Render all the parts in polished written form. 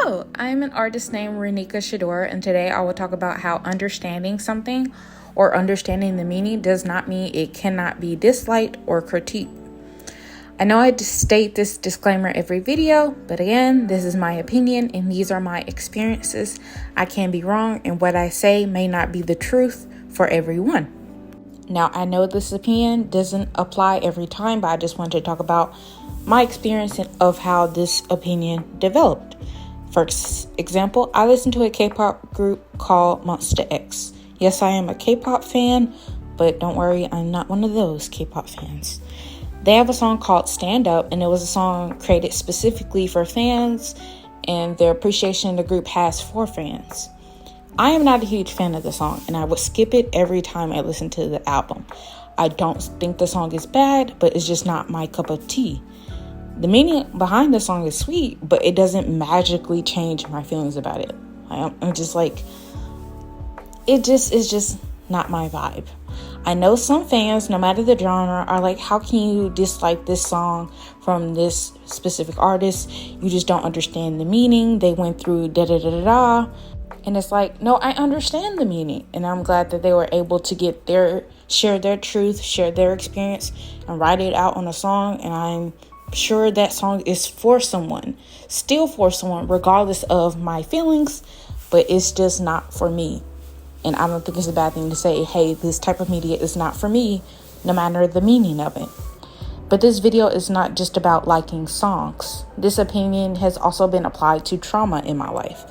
Hello, I'm an artist named Renika Shedora, and today I will talk about how understanding something or understanding the meaning does not mean it cannot be disliked or critiqued. I know I state this disclaimer every video, but again, this is my opinion and these are my experiences. I can be wrong, and what I say may not be the truth for everyone. Now, I know this opinion doesn't apply every time, but I just wanted to talk about my experience of how this opinion developed. For example, I listen to a K-pop group called Monster X. Yes, I am a K-pop fan, but don't worry, I'm not one of those K-pop fans. They have a song called Stand Up, and it was a song created specifically for fans and the appreciation the group has for fans. I am not a huge fan of the song, and I would skip it every time I listen to the album. I don't think the song is bad, but it's just not my cup of tea. The meaning behind the song is sweet, but it doesn't magically change my feelings about it. I'm just like, it is just not my vibe. I know some fans, no matter the genre, are like, how can you dislike this song from this specific artist? You just don't understand the meaning. They went through da-da-da-da-da. And it's like, no, I understand the meaning. And I'm glad that they were able to share their truth, share their experience, and write it out on a song. And I'm sure that song is for someone, still for someone, regardless of my feelings, but it's just not for me. And I don't think it's a bad thing to say, hey, this type of media is not for me, no matter the meaning of it. But this video is not just about liking songs. This opinion has also been applied to trauma in my life.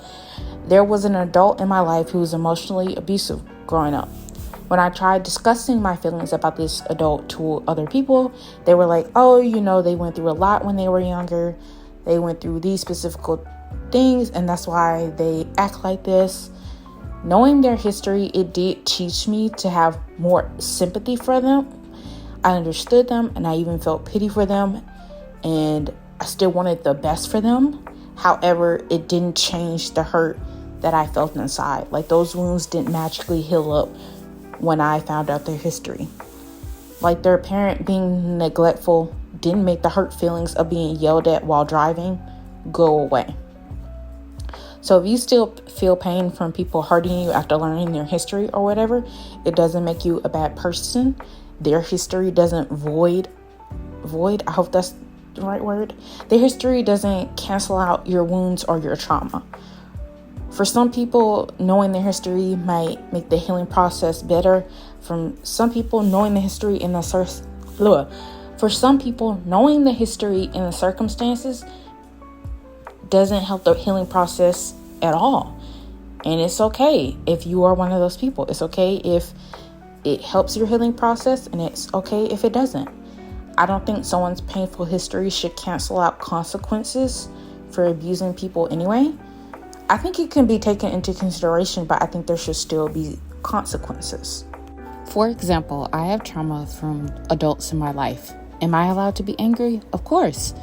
There was an adult in my life who was emotionally abusive growing up. When I tried discussing my feelings about this adult to other people, they were like, oh, they went through a lot when they were younger. They went through these specific things, and that's why they act like this. Knowing their history, it did teach me to have more sympathy for them. I understood them, and I even felt pity for them, and I still wanted the best for them. However, it didn't change the hurt that I felt inside. Like, those wounds didn't magically heal up when I found out their history. Like, their parent being neglectful didn't make the hurt feelings of being yelled at while driving go away. So if you still feel pain from people hurting you after learning their history or whatever, it doesn't make you a bad person. Their history doesn't void, I hope that's the right word. Their history doesn't cancel out your wounds or your trauma. For some people, knowing their history might make the healing process better. For some people, knowing the history in the circumstances doesn't help the healing process at all. And it's okay if you are one of those people. It's okay if it helps your healing process, and it's okay if it doesn't. I don't think someone's painful history should cancel out consequences for abusing people anyway. I think it can be taken into consideration, but I think there should still be consequences. For example, I have trauma from adults in my life. Am I allowed to be angry? Of course.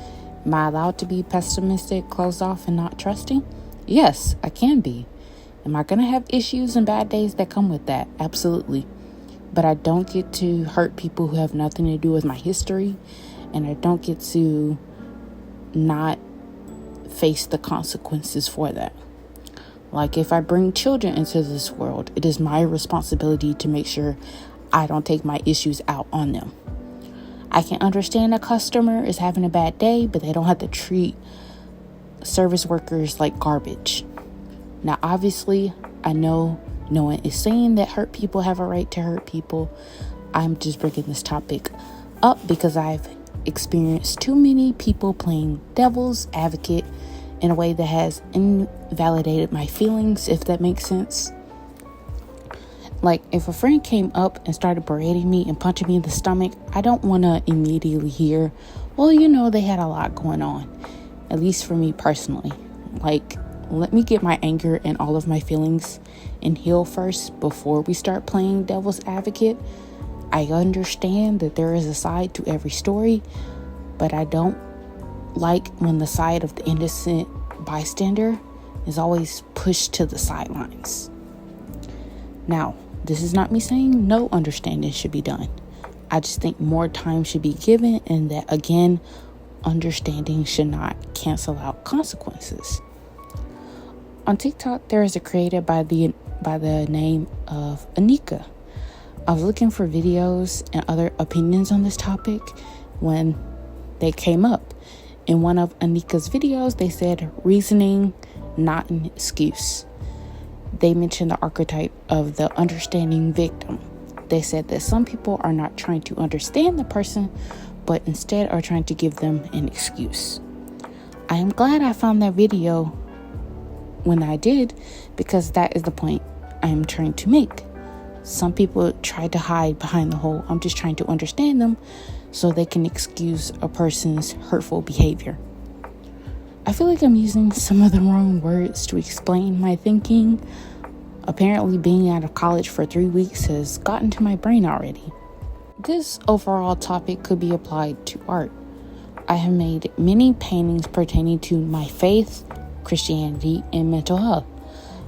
Am I allowed to be pessimistic, closed off, and not trusting? Yes, I can be. Am I going to have issues and bad days that come with that? Absolutely. But I don't get to hurt people who have nothing to do with my history, and I don't get to not face the consequences for that. Like, if I bring children into this world, it is my responsibility to make sure I don't take my issues out on them. I can understand a customer is having a bad day, but they don't have to treat service workers like garbage. Now, obviously, I know no one is saying that hurt people have a right to hurt people. I'm just bringing this topic up because I've experienced too many people playing devil's advocate in a way that has invalidated my feelings, if that makes sense. Like, if a friend came up and started berating me and punching me in the stomach, I don't want to immediately hear, well, they had a lot going on. At least for me personally. Like, let me get my anger and all of my feelings and heal first before we start playing devil's advocate. I understand that there is a side to every story, but I don't like when the side of the innocent bystander is always pushed to the sidelines. Now, this is not me saying no understanding should be done. I just think more time should be given, and that, again, understanding should not cancel out consequences. On TikTok, there is a creator by the name of Anika. I was looking for videos and other opinions on this topic when they came up. In one of Anika's videos, they said reasoning, not an excuse. They mentioned the archetype of the understanding victim. They said that some people are not trying to understand the person, but instead are trying to give them an excuse. I am glad I found that video when I did, because that is the point I am trying to make. Some people try to hide behind the whole I'm just trying to understand them so they can excuse a person's hurtful behavior. I feel like I'm using some of the wrong words to explain my thinking. Apparently, being out of college for 3 weeks has gotten to my brain already. This overall topic could be applied to art. I have made many paintings pertaining to my faith, Christianity, and mental health.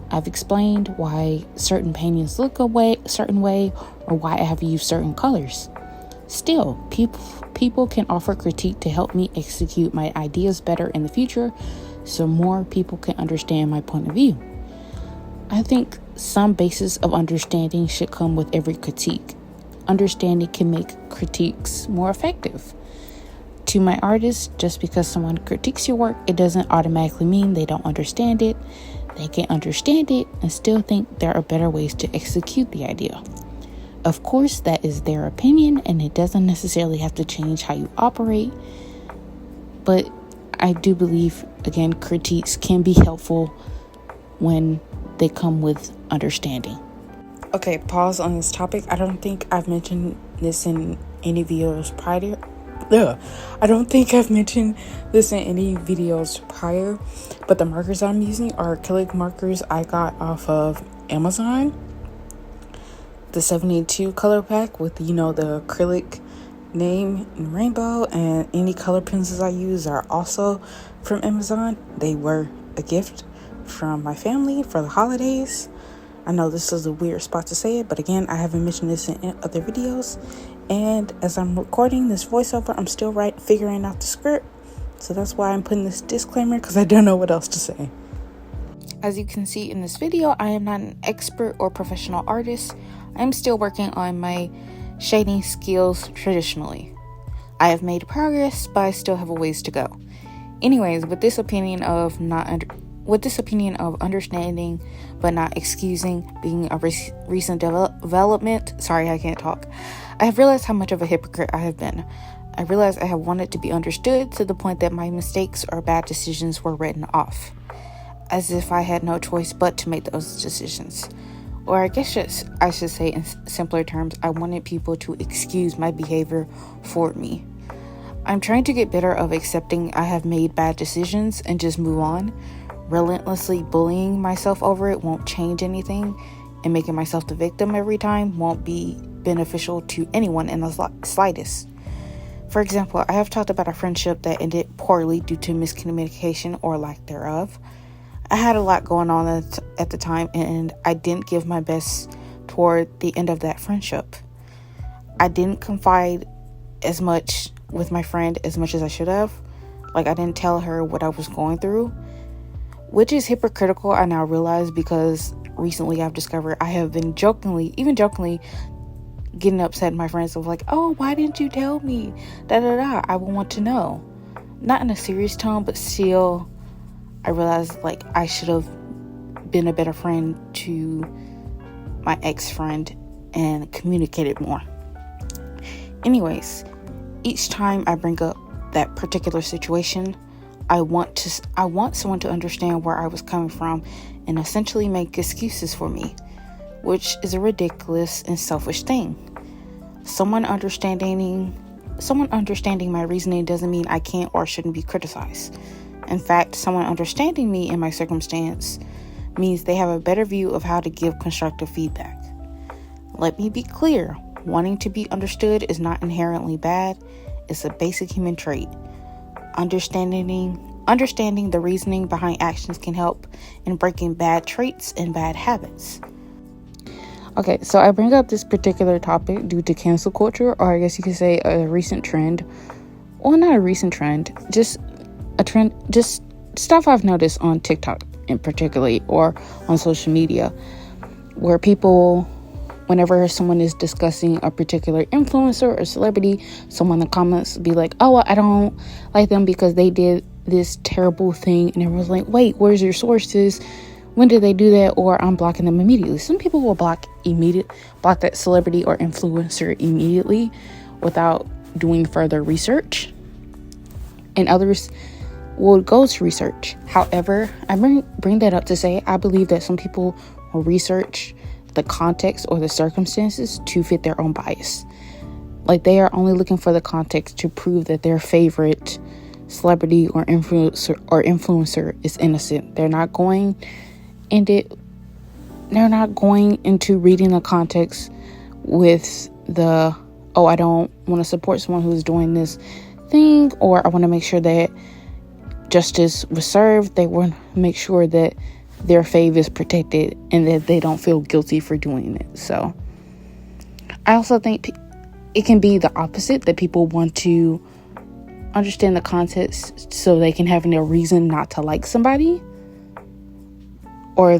I've explained why certain paintings look a certain way or why I have used certain colors. Still, people can offer critique to help me execute my ideas better in the future so more people can understand my point of view. I think some basis of understanding should come with every critique. Understanding can make critiques more effective. To my artists, just because someone critiques your work, it doesn't automatically mean they don't understand it. They can understand it and still think there are better ways to execute the idea. Of course, that is their opinion, and it doesn't necessarily have to change how you operate. But I do believe, again, critiques can be helpful when they come with understanding. Okay, pause on this topic. I don't think I've mentioned this in any videos prior. I don't think I've mentioned this in any videos prior, but the markers I'm using are acrylic markers I got off of Amazon. The 72 color pack with, the acrylic name and rainbow, and any color pencils I use are also from Amazon. They were a gift from my family for the holidays. I know this is a weird spot to say it, but again, I haven't mentioned this in other videos. And as I'm recording this voiceover, I'm still figuring out the script. So that's why I'm putting this disclaimer, because I don't know what else to say. As you can see in this video, I am not an expert or professional artist. I'm still working on my shading skills traditionally. I have made progress, but I still have a ways to go. Anyways, with this opinion of understanding but not excusing being a recent development, sorry, I can't talk. I have realized how much of a hypocrite I have been. I realized I have wanted to be understood to the point that my mistakes or bad decisions were written off, as if I had no choice but to make those decisions. Or I guess I should say in simpler terms, I wanted people to excuse my behavior for me. I'm trying to get better of accepting I have made bad decisions and just move on. Relentlessly bullying myself over it won't change anything, and making myself the victim every time won't be beneficial to anyone in the slightest. For example, I have talked about a friendship that ended poorly due to miscommunication or lack thereof. I had a lot going on at the time, and I didn't give my best toward the end of that friendship. I didn't confide as much with my friend as much as I should have. Like, I didn't tell her what I was going through, which is hypocritical, I now realize, because recently I've discovered I have been jokingly getting upset at my friends of like, oh, why didn't you tell me? I will want to know. Not in a serious tone, but still, I realized like I should have been a better friend to my ex-friend and communicated more. Anyways, each time I bring up that particular situation, I want someone to understand where I was coming from and essentially make excuses for me, which is a ridiculous and selfish thing. Someone understanding my reasoning doesn't mean I can't or shouldn't be criticized. In fact, someone understanding me in my circumstance means they have a better view of how to give constructive feedback. Let me be clear, wanting to be understood is not inherently bad. It's a basic human trait. Understanding the reasoning behind actions can help in breaking bad traits and bad habits. Okay, so I bring up this particular topic due to cancel culture, or I guess you could say a recent trend. Well, not a recent trend, just a trend, just stuff I've noticed on TikTok. in particular, or on social media, where people, whenever someone is discussing a particular influencer or celebrity, someone in the comments be like, oh, I don't like them because they did this terrible thing, and everyone's like, wait, where's your sources? When did they do that? Or I'm blocking them immediately. Some people will block that celebrity or influencer immediately without doing further research, and others will go to research. However, I bring that up to say I believe that some people will research the context or the circumstances to fit their own bias. Like, they are only looking for the context to prove that their favorite celebrity or influencer is innocent. They're not going into reading the context with the, oh, I don't want to support someone who's doing this thing, or I want to make sure that justice was served. They want to make sure that their fave is protected and that they don't feel guilty for doing it. So I also think it can be the opposite, that people want to understand the context so they can have no reason not to like somebody, or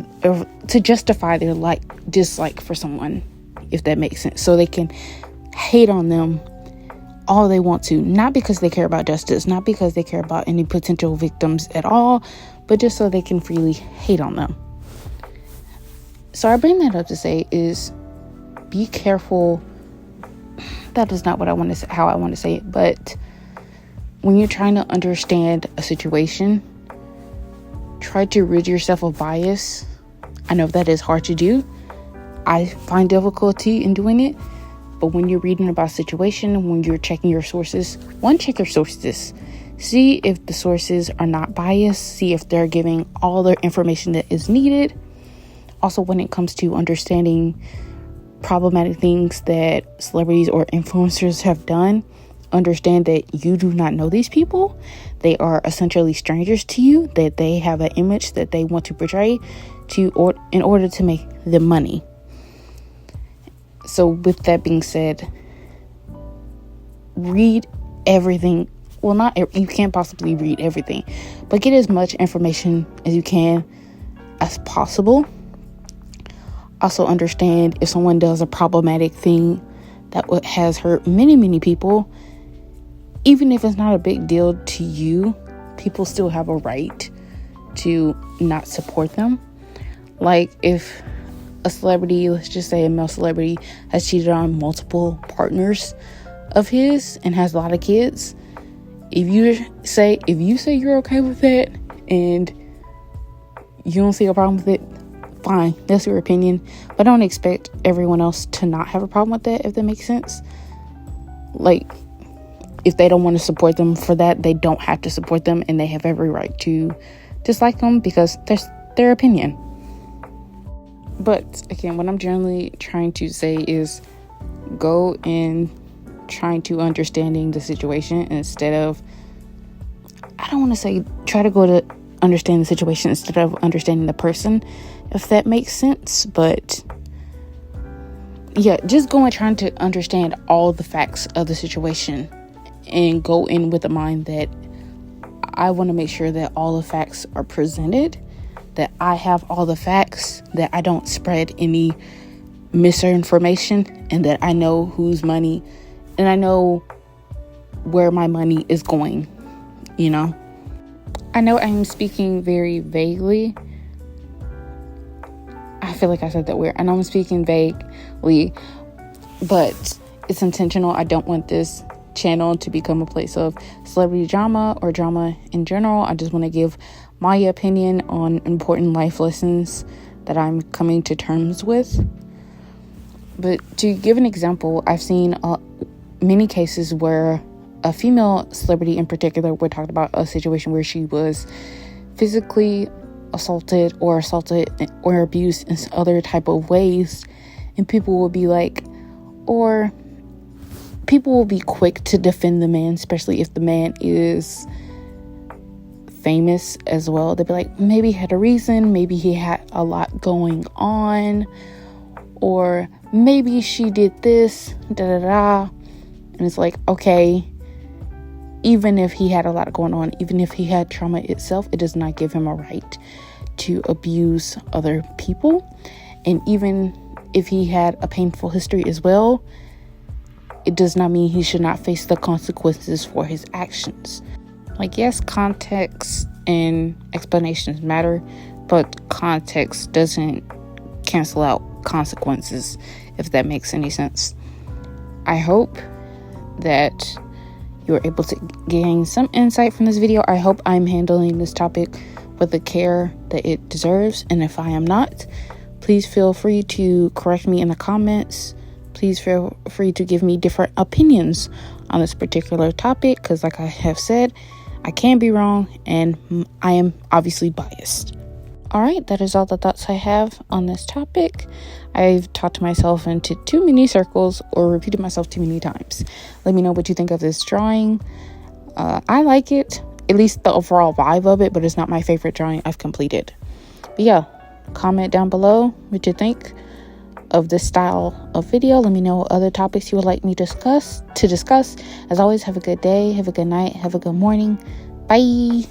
to justify their dislike for someone, if that makes sense. So they can hate on them all they want to, not because they care about justice, not because they care about any potential victims at all, but just so they can freely hate on them. So I bring that up to say is, be careful. That is not what I want to say, how I want to say it, but when you're trying to understand a situation, try to rid yourself of bias. I know that is hard to do. I find difficulty in doing it. But when you're reading about a situation, when you're checking your sources, check your sources. See if the sources are not biased. See if they're giving all the information that is needed. Also, when it comes to understanding problematic things that celebrities or influencers have done, understand that you do not know these people. They are essentially strangers to you, that they have an image that they want to portray in order to make them money. So with that being said, read everything. Well, you can't possibly read everything, but get as much information as you can as possible. Also understand if someone does a problematic thing that has hurt many, many people, even if it's not a big deal to you, people still have a right to not support them. Like, if a celebrity, let's just say a male celebrity, has cheated on multiple partners of his and has a lot of kids, if you say you're okay with that and you don't see a problem with it, fine, that's your opinion, but don't expect everyone else to not have a problem with that, if that makes sense. Like, if they don't want to support them for that, they don't have to support them, and they have every right to dislike them because that's their opinion. But again, what I'm generally trying to say is go in trying to understanding the situation instead of, I don't want to say try to go to understand the situation instead of understanding the person, if that makes sense. But yeah, just go and trying to understand all the facts of the situation and go in with the mind that I want to make sure that all the facts are presented, that I have all the facts, that I don't spread any misinformation, and that I know whose money, and I know where my money is going, you know. I know I'm speaking very vaguely. I feel like I said that weird. I know I'm speaking vaguely, but it's intentional. I don't want this channel to become a place of celebrity drama or drama in general. I just want to give my opinion on important life lessons that I'm coming to terms with. But to give an example, I've seen many cases where a female celebrity in particular, we're talking about a situation where she was physically assaulted or abused in other type of ways, and people will be quick to defend the man, especially if the man is famous as well. They'll be like, maybe he had a reason, maybe he had a lot going on, or maybe she did this, and it's like, okay, even if he had a lot going on, even if he had trauma itself, it does not give him a right to abuse other people. And even if he had a painful history as well, it does not mean he should not face the consequences for his actions. Like, yes, context and explanations matter, but context doesn't cancel out consequences, if that makes any sense. I hope that you're able to gain some insight from this video. I hope I'm handling this topic with the care that it deserves. And if I am not, please feel free to correct me in the comments. Please feel free to give me different opinions on this particular topic, because like I have said, I can be wrong and I am obviously biased. All right, that is all the thoughts I have on this topic. I've talked myself into too many circles or repeated myself too many times. Let me know what you think of this drawing. I like it, at least the overall vibe of it, but it's not my favorite drawing I've completed. But yeah, comment down below what you think of this style of video. Let me know what other topics you would like me to discuss. As always, have a good day, have a good night, have a good morning. Bye.